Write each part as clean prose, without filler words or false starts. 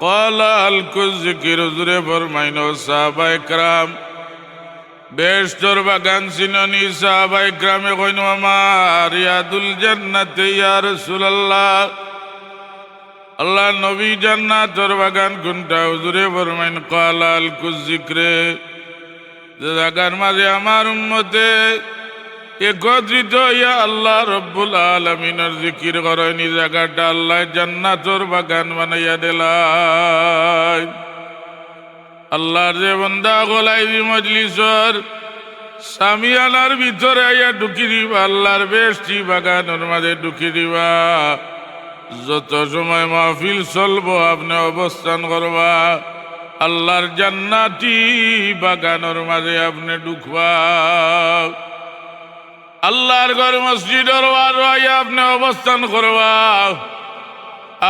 ক্বালা আলকুল যিকির হুজুরে ফরমাইন ও সাহাবায়ে কেরাম বেহেশতের বাগান চিননি সাহাবায়ে কেরামে কইন আমার রিয়াদুল জান্নাতে ইয়া রাসূলুল্লাহ আল্লাহ নবী জান্নাতের বাগান কোনটা হুজুরে ফরমাইন ক্বালা আলকুল যিকরে যে জায়গার মাঝে আমার উম্মতে একত্রিত হইয়া আল্লাহ রব্বুল আলামিনের জিকির করেন এই জায়গাটা আল্লাহ জান্নাতের বাগান বানাইয়া দিলেন। আল্লাহর যে বান্দা গলাই দি মজলিসর সামিয়ানার ভিতরে আইয়া ঢুকি দিবা আল্লাহর বেশটি বাগানের মাঝে ঢুকি দিবা। যত সময় মাহফিল চলবো আপনি অবস্থান করবা আল্লাহর জান্নাতি বাগানের মাঝে আপনি ঢুকবা। আল্লাহর ঘর মসজিদের আইয়া আপনি অবস্থান করবা।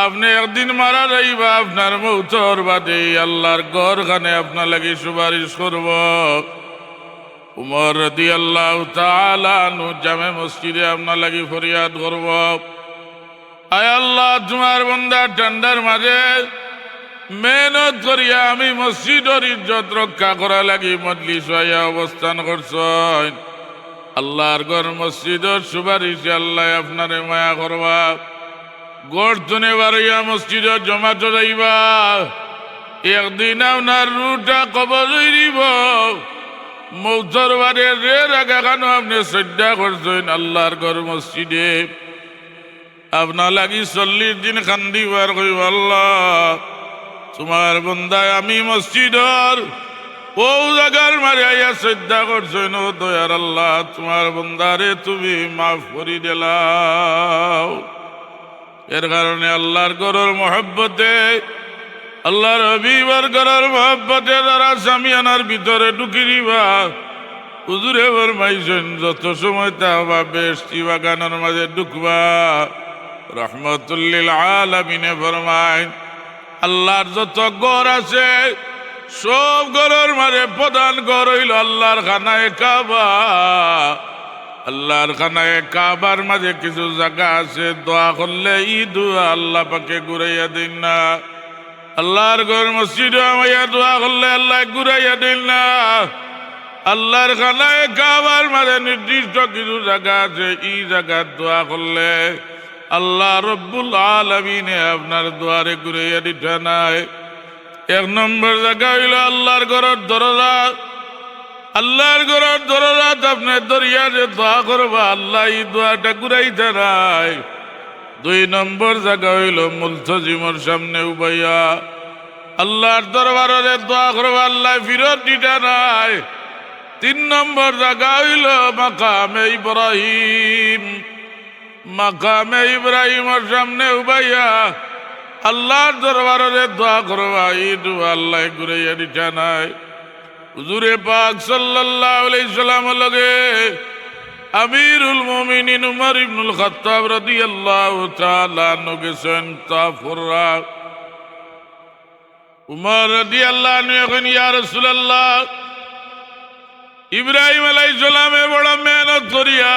আপনি একদিন মারা যাইবা আপনার মৌতর বাদে আল্লাহর ঘর খানে আপনার লাগি সুপারিশ করব। উমর রাদিয়াল্লাহু তাআলা আনহু জামে মসজিদে আপনার লাগি ফরিয়াদ করব, আয় আল্লাহ তোমার বান্দা ঠান্ডার মাঝে মেহনত করিয়া আমি মসজিদের ইজ্জত রক্ষা করা লাগি মজলিস হইয়া অবস্থান করছেন। আল্লাহর ঘর মসজিদের সুপারিশে আল্লাহ আপনারে মায়া করবা। গর্তনে বাড়িয়া মসজিদে জমা চড়াইবা। একদিন আপনার রুটা কবর হইব মৌতর বারে রে রাগা খানো আপনি শ্রদ্ধা করছেন আল্লাহর ঘর মসজিদে আপনার লাগি 40 দিন খান্দিবার কইব আল্লাহ তোমার বন্দায় আমি মসজিদর ও জায়গার মারে আইয়া শ্রদ্ধা করছেন ও দয়ার আল্লাহ তোমার বন্দারে তুমি মাফ করি দিলাও। এর কারণে আল্লাহর ঘরের মহব্বতে আল্লাহর হাবিবের ঘরের মহব্বতে যারা সামিয়ানার ভিতরে ঢুকি দিবা হুজুরে ফরমাইছেন যত সময় তাওবা বেশটি বাগানের মাঝে ঢুকবা রহমতুল লিল আলামিনে ফরমায় আল্লাহর যত ঘর আছে সব ঘরের মাঝে প্রধান ঘর হইল আল্লাহর খানায়ে কাবা। আল্লাহর খানায়ে কাবার মাঝে কিছু জায়গা আছে দোয়া করলে ই দোয়া আল্লাহ পাকে ঘুরাইয়া দিন না। আল্লাহর ঘর মসজিদে আমাইয়া দোয়া করলে আল্লাহ ঘুরাইয়া দিন না। আল্লাহর খানায়ে কাবার মাঝে নির্দিষ্ট কিছু জায়গা আছে ই জায়গার দোয়া করলে আল্লাহ রব্বুল আলামিনে আপনার দুয়ারে ঘুরাইয়া দিতে নাই। 1 নম্বর জায়গা হইল আল্লাহর ঘরের দরজা। আল্লাহর ঘরের দরজা আপনি দরিয়া যে দোয়া করবা আল্লাহ এই দোয়াটা ঘুরাইতে নাই। 2 নম্বর জায়গা হইল মুলতজিমের সামনে উবাইয়া আল্লাহর দরবারে দোয়া করবা আল্লাহ ফিরত দিতে নাই। 3 নম্বর জায়গা হইল মাকামে ইব্রাহিম। মাকামে ইব্রাহিমের সামনে উবাইয়া আল্লাহর দরবারে দোয়া করবা এই দোয়া আল্লাহ ঘুরাইয়া দিতে নাই। হুজুরে পাক সাল্লাল্লাহু আলাইহি সাল্লামের লগে আমিরুল মুমিনিন উমর ইবনুল খাত্তাব রাদিয়াল্লাহু তাআলা আনহু গেছেন তাফুররা। উমর রাদিয়াল্লাহু আনহু এখন ইয়া রাসূলুল্লাহ ইব্রাহিম আলাইহিস সালামে বড় মেহনত করিয়া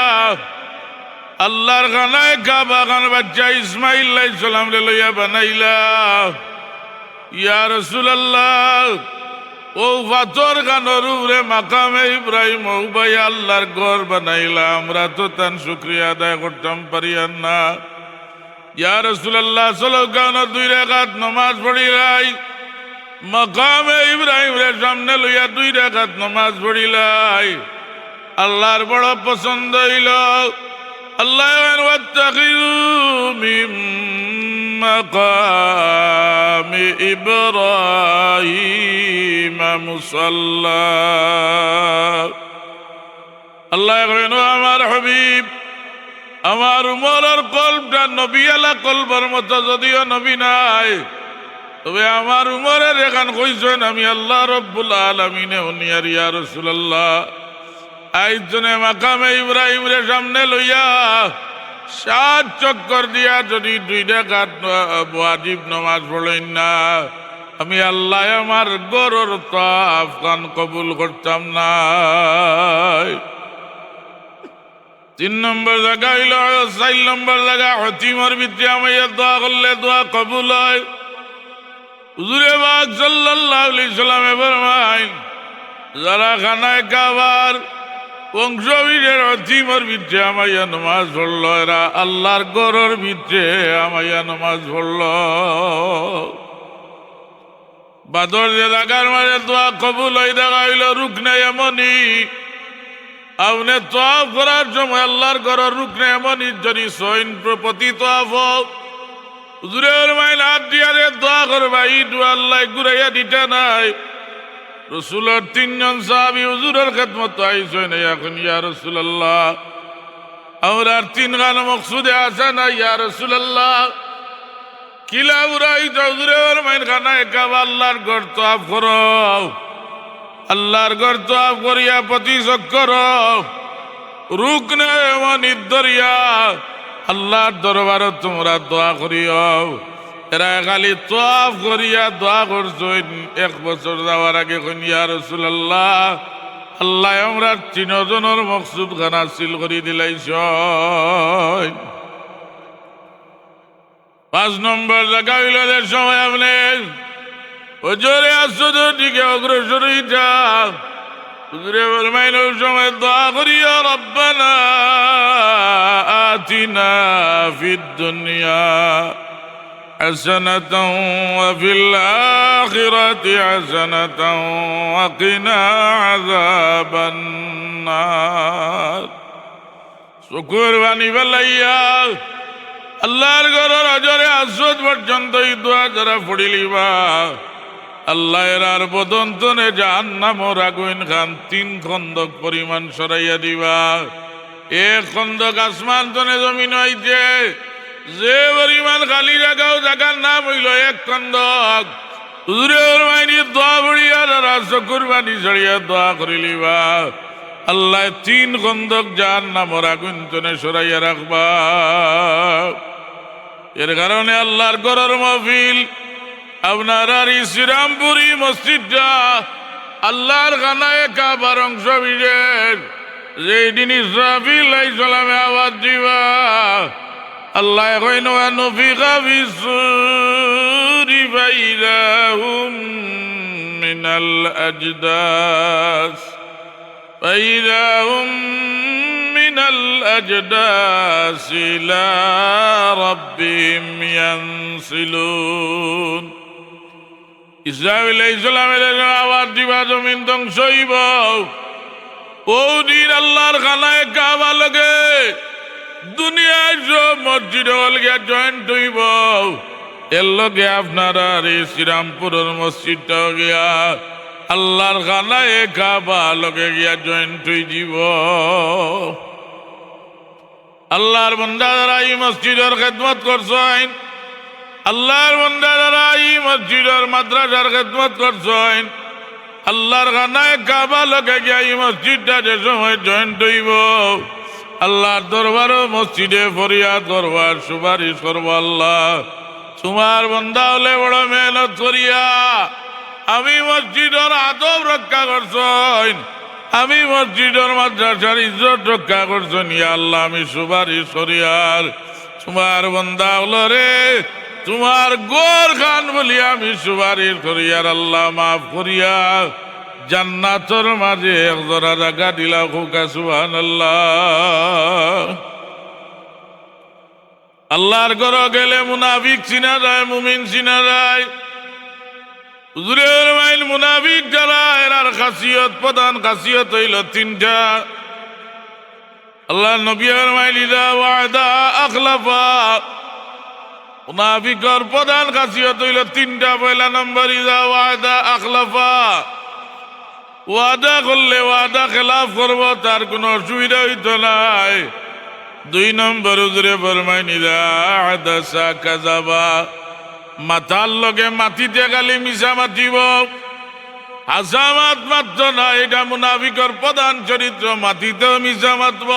আল্লাহর খানায়ে কাবা খান বাচ্চা ইসমাইল আলাইহিস সালাম লইয়া বানাইলা। ইয়া রাসূলুল্লাহ ও পাথর খানোর উপরে মাকামে ইব্রাহিম উবাই আল্লাহর ঘর বানাইলা আমরা তো তার শুকরিয়া আদায় করতাম পারিয়ান না। ইয়া রাসূলুল্লাহ সাল্লাল্লাহু আলাইহি 2 রাকাত নামাজ পড়িলাই মাকামে ইব্রাহিমের সামনে লইয়া 2 রাকাত নামাজ পড়িলাই। আল্লাহর বড় পছন্দ হইল। আল্লাহ ওয়াত্তাখিযু মিন মাকামি ইব্রাহিম মুসাল্লা। আল্লাহ কইল আমার হাবিব আমার উমরের কলবটা নবী আলা কলবের মতো যদিও নবী নাই তবে আমার উমরের এখান কইছেন আমি আল্লাহ রব্বুল আলামিনে উনিয়ার ইয়া রাসূলুল্লাহ আইজনে মাকামে ইব্রাহিমের সামনে লইয়া 7 চক্কর দিয়া যদি 2 রাকাত ওয়াজিব নামাজ পড়েন না আমি আল্লাহ আমার গরর তাওয়াফ খান কবুল করতাম না। 3 নম্বর জায়গা হইল 4 নম্বর জায়গা হতিমর ভিতরে আমি দোয়া করলে দোয়া কবুল হয়। হুজুরে পাক সাল্লাল্লাহু আলাইহি সাল্লামে ফরমায় যারা খানায় কাবার অংশ বিশের অতিমর ভিতরে আমাইয়া নামাজ পড়ল এরা আল্লাহর ঘরের ভিতরে আমাইয়া নামাজ পড়ল বাদর যে জায়গার মাঝে দোয়া কবুল হয়ে দেখা হইল রুকনে এমনই আপনি তোয়াফ করার সময় আল্লাহর ঘরের রুকনে এমনই যদি সৈন প্রতি তোয়াফ হুজুরের মাইল হাত দিয়ারে দোয়া করবা ই দোয়া আল্লাহ ঘুরাইয়া দিতে নাই রসুলের তিনজন সাহাবী হুজুরের খেদমত আইছেন এখন ইয়া রাসূলুল্লাহ আমরা তিন গান মকসুদে আছে না ইয়া রাসূলুল্লাহ কিলা উড়াই হুজুরের মাইল খানায় কাবা আল্লাহর ঘর তোয়াফ করো আল্লাহর ঘর তোয়াফ করিয়া প্রতি চক্কর রুকনে এমন দরিয়া আল্লাহর দরবারে তোমরা দোয়া করিও এরা খালি তোয়াফ করিয়া দোয়া করছেন 1 বছর যাওয়ার আগে ইয়া রাসূলুল্লাহ আল্লাহ আমরা তিনজনের মকসুদ খানা হাসিল করে দিলাইছ 5 নম্বর জায়গা হইল যে সময় আপনি হুজুরে আসুদের দিকে অগ্রসর হইতা হুজুরে ফরমাইল সময় দোয়া করিয়া রব্বানা আতিনা ফিদ দুনিয়া حسنة وفي الآخرة حسنة وقنا عذاب النار শুকুর বাণী বেলাইয়া আল্লাহর ঘরের অজরে আসদ পর্যন্ত এই দোয়া যারা পড়িলিবা আল্লাহ এরার বদন্তনে জাহান্নামর আগুন খান 3 খন্দক পরিমাণ সরাইয়া দিবা 1 খন্দক আসমান তনে জমিন হইতে যে পরিমাণ খালি জায়গাও জায়গার নাম হইল 1 খন্দক হুজুরের মাইনি দোয়া পড়িয়া যারা শুকুর বাণী ছড়িয়া দোয়া করিলিবা আল্লাহ 3 খন্দক জাহান্নামর আগুন তনে সরাইয়া রাখবা এর কারণে আল্লাহর ঘরের মাহফিল আপনার আর শ্রীরামপুরি মসজিদটা আল্লাহর খানায় কাবার অংশ বিশেষ যেদিন ইসরাফিল আলাইহিস সালামে আওয়াজ দিবা আল্লাহ কইন নফিকা বিসুরি ফাইদাহুম মিনাল আজদাস ফাইদাহুম মিনাল আজদাস ইলা রাব্বিহিম ইয়ানসিলুন ইসরাফিল আলাইহিস সালামের আওয়াজ দিবা জমিন ধ্বংস হইব ওদিন আল্লাহর খানায় কাবা লগে দুনিয়ার সব মসজিদ হল গিয়া জয়েন্ট হইব এর লগে আপনারা শ্রীরামপুরের মসজিদটা গিয়া আল্লাহর খানায় কাবা লগে গিয়া জয়েন্ট হয়ে যাব আল্লাহর বান্দা যারা এই মসজিদের খেদমত করছেন আল্লাহর বান্দা যারা এই মসজিদের মাদ্রাসার খেদমত করছেন আল্লাহর খানায় কাবা লগে গিয়া এই মসজিদটা যে সময় জয়েন্ট হইব আল্লাহর দরবারও মসজিদে ফরিয়াদ করবার সুপারিশ করবো আল্লাহ তোমার বান্দা হলে বড় মেহনত করিয়া আমি মসজিদের আদব রক্ষা করছেন আমি মসজিদের মাদ্রাসার ইজ্জত রক্ষা করছেন ইয়া আল্লাহ আমি সুপারিশ করিয়ার তোমার বান্দা হলো রে তোমার গোর খান বলি আমি সুপারিশ করিয়ার আল্লাহ মাফ করিয়া জান্নাতের মাঝে 1 জোড়া জায়গা দিলা খুকা সুবহানাল্লাহ আল্লাহর ঘর গেলে মুনাফিক চিনা যায় মুমিন চিনা যায় হুজুরের মাইল মুনাফিক যারা এরার খাসিয়ত প্রধান খাসিয়ত হইল 3টা আল্লাহ নবীর মাইল ইদা ওয়াদা আখলাফা মুনাফিকর প্রধান খাসিয়ত হইল 3টা পয়লা নম্বর ইদা ওয়াদা আখলাফা ওয়াদা করলে ওয়াদা খেলাফ করবো তার কোনো অসুবিধা হইত নাই 2 নম্বর হুজুরে ফরমায় নিদা আদাসা কাযাবা মাথার লগে মাটিতে গালি মিশা মাতিব হাসামাত মাত্র না এটা মুনাফিকর প্রধান চরিত্র মাটিতেও মিশা মাতব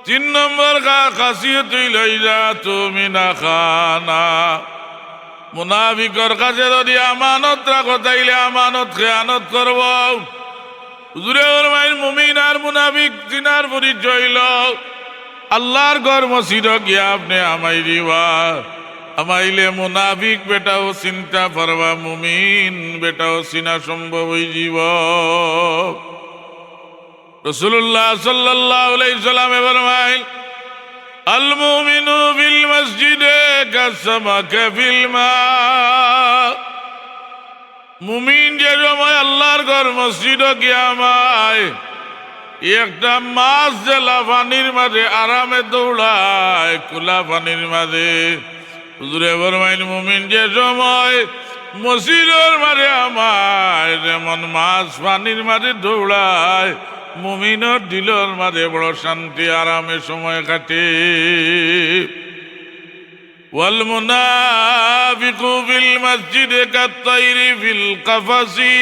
3 নম্বর খাসিয়ত হইল ইদা তুমিনা খানা মুনাফিকর কাছে যদি আমানত রাখো তাইলে আমানত খেয়ানত করব হুজুরের মাইল মুমিন আর মুনাফিক চিনার পরিচয় হইল আল্লাহর ঘর মসজিদ গিয়া আপনি আমায় দিবা আমাইলে মুনাফিক বেটাও চিন্তা পারবা, মুমিন বেটাও চিনা সম্ভব হই জীব। রাসূলুল্লাহ সাল্লাল্লাহু আলাইহি সাল্লামে ফরমাইল, আল মুমিনু ফিল মসজিদে কাসামাকা ফিল মা। মুমিন যে সময় আল্লাহর ঘর মসজিদ গিয়ামায় একটা মাছ জেলা পানির মাঝে আরামে দৌড়ায়, খোলা পানির মাঝে। হুজুরে ফরমাইল, মুমিন যে সময় মসজিদের মাঝে আমায় যেমন মাছ পানির মাঝে দৌড়ায়, মুমিনের দিলের মাঝে বড় শান্তি আরামে সময় কাটে। ওয়াল মুনাফিকু ফিল মসজিদে কাত্তাইরি ফিল কাফাসি।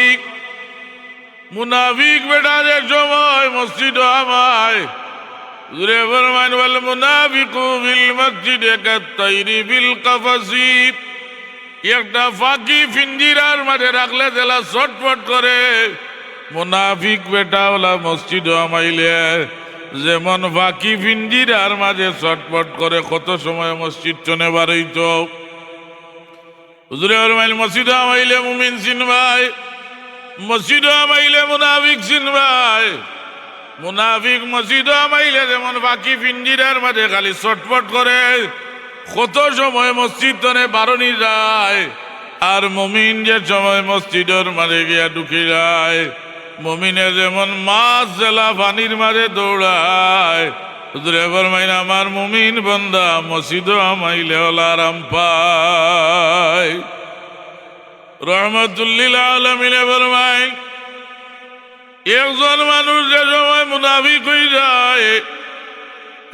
মুনাফিক বেটা যে সময় মসজিদ আমায়, হুজুরে ফরমাইন, ওয়াল মুনাফিকু ফিল মসজিদে কাত্তাইরি ফিল কাফাসি। একটা ফাঁকি পিঞ্জিরার মাঝে রাখলে জেলা ছটফট করে, মুনাফিক বেটা ওলা মসজিদ আমাইলে যেমন ফাঁকি পিঞ্জিরার মাঝে ছটফট করে, কত সময় মসজিদ চনে বারইত। হুজুরে ফরমাইল, মসজিদ আমাইলে মুমিন চিনবাই, মসজিদ আমাইলে মুনাফিক চিনবাই। মুনাফিক মসজিদ আমাইলে যেমন বাকি পিঞ্জিরার মাঝে খালি ছটফট করে, কত সময় মসজিদ তনে বারণি যায়। আর মুমিন যে সময় মসজিদের মাঝে গিয়া ঢুকে যায়, মুমিনে যেমন মাছ জেলা পানির মাঝে দৌড়ায়। হুজুরে ফরমাইন, আমার মুমিন বান্দা মসজিদ আমাইলে ওলা আরাম পায়। রহমতুল্লিল আলামিনে ফরমাইন, একজন মানুষ যে সময় মুনাফিক হয়ে যায়,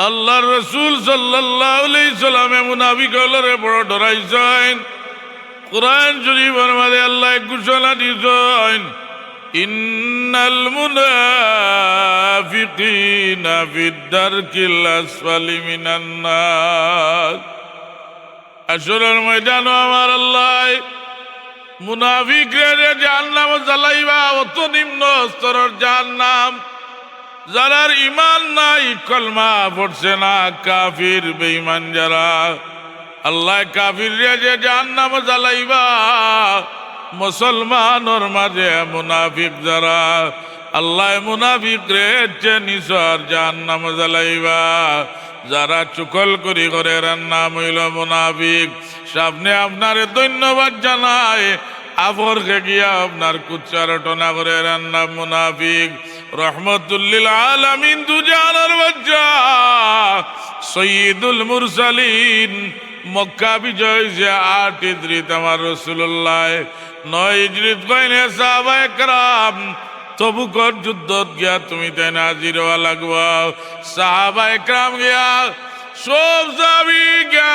আল্লাহর রাসূল সাল্লাল্লাহু আলাইহি সাল্লামে মুনাফিক হলরে বড় ডরাইছেন। কুরআন শরীফের মধ্যে আল্লাহ ঘোষণা দিয়েছেন, ইন্নাল মুনাফিকিনা ফিদ দারকিল আসফালি মিনান নার। হাশরের ময়দানে আমার আল্লাহ মুনাফিকরে জাহান্নাম জ্বালাইবা, অত নিম্ন স্তরের জাহান্নাম। যারার ইমান নাই, কলমা পড়ছে না, কাফির বেঈমান যারা, আল্লাহ কাফির যে জাহান্নাম জ্বালাইবা। মুসলমানের মাঝে মুনাফিক যারা, আল্লাহ মুনাফিক রে নিসর জাহান্নাম জ্বালাইবা। যারা চুকল করি করে নাম হইল মুনাফিক। সামনে আপনারে ধন্যবাদ জানায়, আফরকে গিয়া আপনার কুচ্চারটনা করে নাম মুনাফিক। রহমতুল্লিল আলামিন দুজানের বাচ্চা সৈয়দুল মুরসালিন, মক্কা বিজয় যে 8 হিজরিত আমার রাসূলুল্লাহ, 9 হিজরিত কইনে সাহাবায়ে কেরাম তবুকর যুদ্ধত গিয়া তুমি তাই হাজির হওয়া লাগবা। সাহাবায়ে কেরাম গিয়া সব সাহাবী গিয়া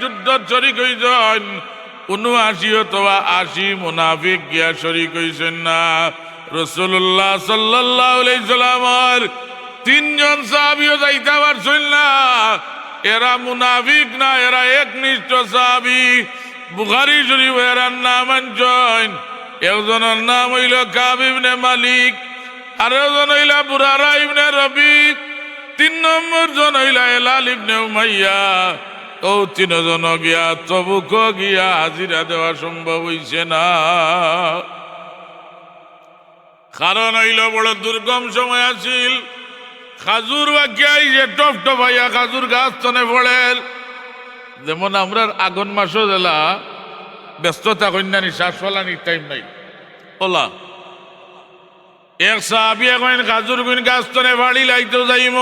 যুদ্ধত শরীক হইছেন। 79 অথবা 80 মুনাফিক গিয়া শরীক হইছেন না। রাসূলুল্লাহ সাল্লাল্লাহু আলাইহি সাল্লামের 3 জন সাহাবীও যাইতে পারছেন না। এরা মুনাফিক না, এরা একনিষ্ঠ সাহাবী। বুখারী শরীফ এরা নাম আনছেন। একজনের নাম হইল কাব ইবনে মালিক, আর একজন হইল বুরারা ইবনে রবি, 3 নম্বর জন হইল হেলাল ইবনে উমাইয়া। ও 3 জন গিয়া তবুক গিয়া হাজিরা দেওয়া সম্ভব হইছে না। কারণ হইল বড় দুর্গম সময় আছিল। খাজুর বাকিয়াই যে টপ টপাইয়া খাজুর গাছ তনে পড়ে। যেমন আমরা আগুন মাসও জেলা ব্যস্ততা কন্যানি শ্বাস ফলানির টাইম নাই ওলা। এক সাহাবি এখন খাজুর গুণ গাছ তনে বাড়ি লাইতেও যাইম,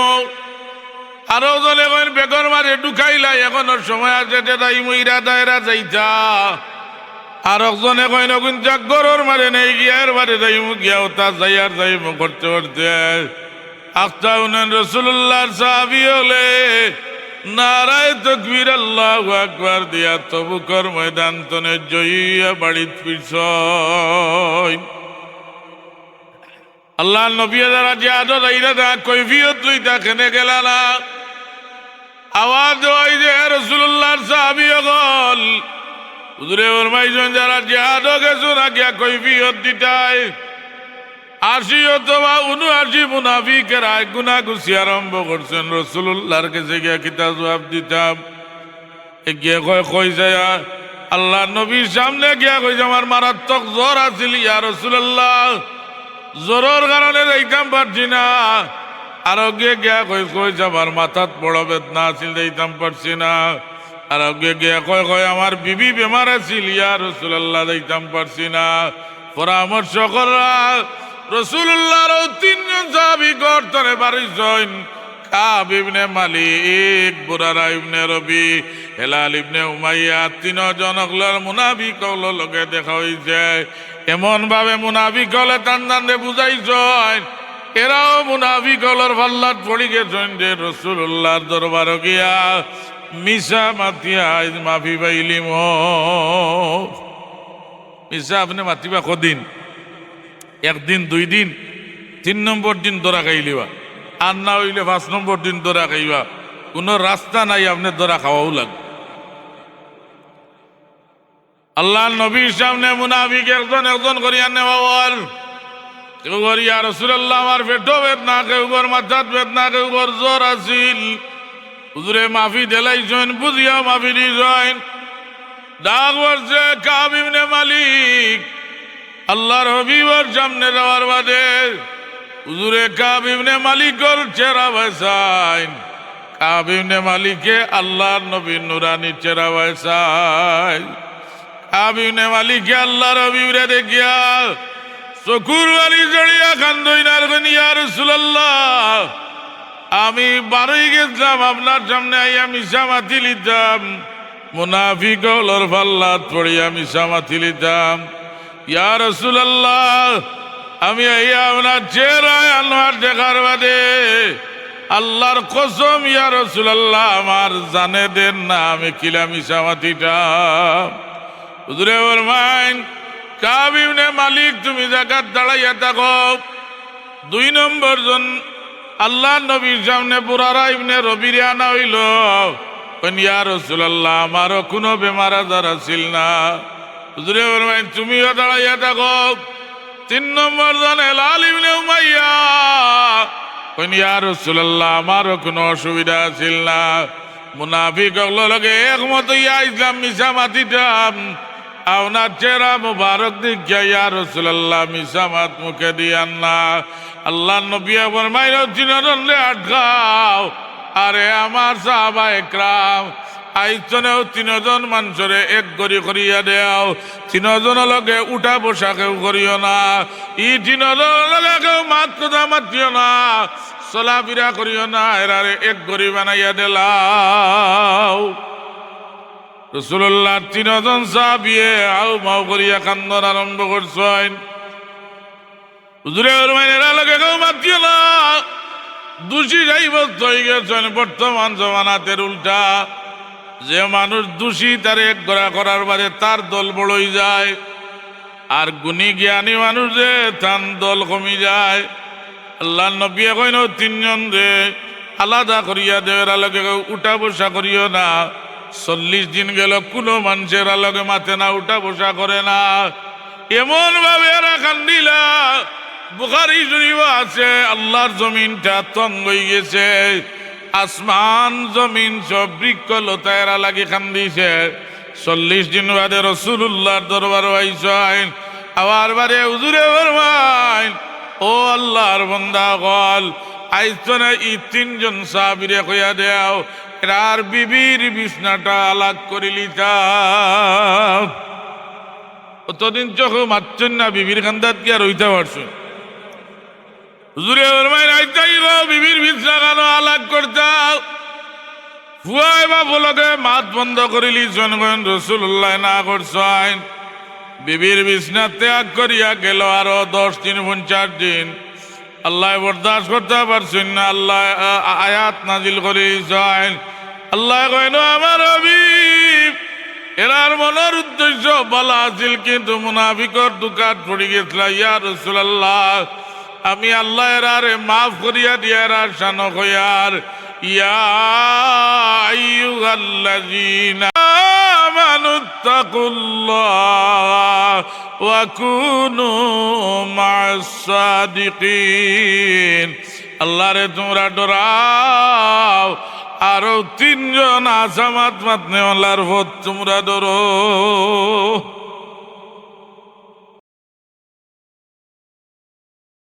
আরো জন এখন বেগর মারে ঢুকাইলাই, এখনের সময় আছে যাইম ইরাদা এরা যাইতা। আর একজন এখন এখন জাগর মারে নেই গিয়ার মারে যাইম, গিয়াও তা যাইয়ার যাইম করতে করতে আখতাউনান রাসূলুল্লাহর সাহাবী হলে নারায়ে তাকবীর আল্লাহু আকবার দিয়া তবুকর ময়দান তনে জইয়া বাড়িত ফিরছয়। আল্লাহ নবী যারা জিহাদত আইরা দা কৈফিয়ত লইতা কেনে গেলা না। আওয়াজ হয় যে রাসূলুল্লাহর সাহাবী হল। হুজুরে ফরমাইছেন যারা জিহাদ গেছো না গিয়া কৈফিয়ত দিতাই। 80 অথবা 79 মুনাফিকেরা গুনাগুছি আরম্ভ করছেন। রাসূলুল্লাহর কাছে গিয়া কিতা জবাব দিতাম? গিয়ে কই যায় আল্লাহ নবীর সামনে গিয়া কইছে আমার মারাত্মক জ্বর আছিল ইয়া রাসূলুল্লাহ, জ্বরের কারণে যাইতাম পারছি না। আরো গিয়া কইছে আমার মাথাত বড় বেদনা আছিল যাইতাম পারছি না। আরো গিয়া কয় আমার বিবি বেমার আছিল ইয়া রাসূলুল্লাহ যাইতাম পারছি না। পরামর্শ করা রাসূলুল্লাহর তিনজন সাহাবী গর্তনে বাড়িছেন, কাব ইবনে মালিক, বুরারা ইবনে রবি, হেলাল ইবনে উমাইয়া, তিনজন হলের মুনাফিক হলের লগে দেখা হয়েছে। এমন ভাবে মুনাফিক হলে টান বুঝাইছেন, এরাও মুনাফিক হলের পাল্লাত পড়ি গেছেন যে রাসূলুল্লাহর দরবার গিয়া মিশা মাতিয়া মাফি পাইলিম। মিশা আপনি মাতিবা কদিন? একদিন, 2 দিন, 3 নম্বর দিন দরা খাইলিবা, আর না হইলে 5 নম্বর দিন দরা খাইবা। কোন রাস্তা নাই, আপনি দরা খাওয়াও লাগবে। আল্লাহ নবীর সামনে মুনাফিক একজন করিয়া নেওয়া বল, কেউ কর ইয়া রাসূলুল্লাহ আমার পেটও বেদনা, কেউ কর মাথাত বেদনা, কেউ কর জ্বর আছিল। হুজুরে মাফি দিলাইছেন, বুঝিয়া মাফি দিয়েছেন। ডাক বলছে কাব ইবনে মালিক আল্লাহর হাবিবের সামনে যাওয়ার বাদে হুজুরে কাব ইবনে মালিকের চেহারা বসাইন। কাব ইবনে মালিকে আল্লাহর নবীর নুরানি চেহারা বসাই। কাব ইবনে মালিকে আল্লাহর হাবিবরে দেখিয়া চকুর বালি জড়িয়া কান্দইনার ইয়া রাসূলুল্লাহ, আমি বারোই গেছিলাম আপনার সামনে আইয়া মিশা মাতি লিতাম, মুনাফিক হলর পাল্লাত পড়িয়া মিশা মাতি লিতাম। ইয়া রাসূলুল্লাহ, আমি আইয়া আপনার চেহারায় আনোয়ার দেখার বাদে আল্লাহর কসম ইয়া রাসূলুল্লাহ আমার জানে দেন না আমি কিলা মিশা মাতিতাম। হুজুরে ফরমাইন কাব ইবনে মালিক তুমি জায়গাত দাঁড়াইয়া থাকো। 2 নম্বর জন আল্লাহ নবীর সামনে বুরারা ইবনে রবিরে আনা হইল। ইয়া রাসূলুল্লাহ আমারও কোনো বেমার আজার আছিল না। হুজুরে ফরমাইন তুমিও দাঁড়াইয়া থাকো। 3 নম্বর জন হেলাল ইবনে উমাইয়া, ইয়া রাসূলুল্লাহ আমারও কোনো অসুবিধা আছিল না। মুনাফিক হলো লগে একমত ইয়া ইসলাম মিশা মাতিতাম, আপনার চেহারা মুবারক দেখিয়া ইয়া রাসূলুল্লাহ মিশা মাত মুখে দিয়ান না। আল্লাহ নবী ফরমাইল তিনজনরে আটকাও। আরে আমার সাহাবা একরাম আইজনেও 3 জন মানুষরে এক গড়ি করিয়া দেও। 3 জন লগে উঠা বসা কেউ করিও না। 3 জন লগে কেউ মাত কথা মাতিও না, চলাফিরা করিও না, এরারে এক গড়ি বানাইয়া দিলাও। রাসূলুল্লাহ 3 জন সাহাবিয়ে আউ মাউ করিয়া কান্দন আরম্ভ করছেন। হুজুরে ফরমাইন এরা লগে কেউ মাতিও না, দোষী সাব্যস্ত হয়ে গেছেন। বর্তমান জমানাতের উল্টা, যে মানুষ দোষী তার এক গড়া করার বাদে তার দল বড়ই যায়, আর গুণী জ্ঞানী মানুষ যে তার দল কমি যায়। আল্লাহ নবী কইন 3 জন রে আলাদা করিয়া দেওয়ার লগে উঠা বসা করিও না। 40 দিন গেল কোনো মানুষের লগে মাথে না, উঠা বসা করে না। এমন ভাবে এরা কান্দিলা, বুখারী শরীফ আছে আল্লাহর জমিনটা তঙ্গ হয়ে গেছে, আসমান জমিন সব বৃক্ষ লতা এরা লাগি কান্দিছে। 40 দিন বাদে রাসূলুল্লাহর দরবার আইছেন। আবার বারে হুজুরে ফরমাইন ও আল্লাহর বান্দা গল আইছনে 3 জন সাহাবীরে কইয়া দেও এরার বিবির বিছনাটা আলাগ করে লিতাম। অতদিন চোখ মারছেন না, বিবির কান্দাত কি আর হইতে পারছেন? হুজুরে ফরমাইন আইতাই গো বিবির বিছনা কেন আলাগ করতাও? ফুয়াই বা বলকে মাত বন্ধ করে লিছেন। রাসূলুল্লাহ না করছেন। বিবির বিছনা ত্যাগ করিয়া গেল আরো 10 দিন 50 দিন। আল্লাহ বরদাস্ত করতে পারছেন না, আল্লাহ আয়াত নাজিল করেছেন। আল্লাহ কইল আমার হাবিব এরার মনের উদ্দেশ্য বলা আছিল, কিন্তু মুনাফিকর দুকাত পড়ে গেছিল। ইয়া রাসূলুল্লাহ আমি আল্লাহ এরারে মাফ করিয়া দিয়া এরার শানো কইয়ার ইয়া আইয়ুহাল্লাযীনা আমানুত্তাকুল্লাহ ওয়া কুনু মা'আস সাদিকিন। আল্লাহরে তোমরা ডরাও আরো 3 জন আসামাত মাতনেওয়ালার ভোট তোমরা ধরো।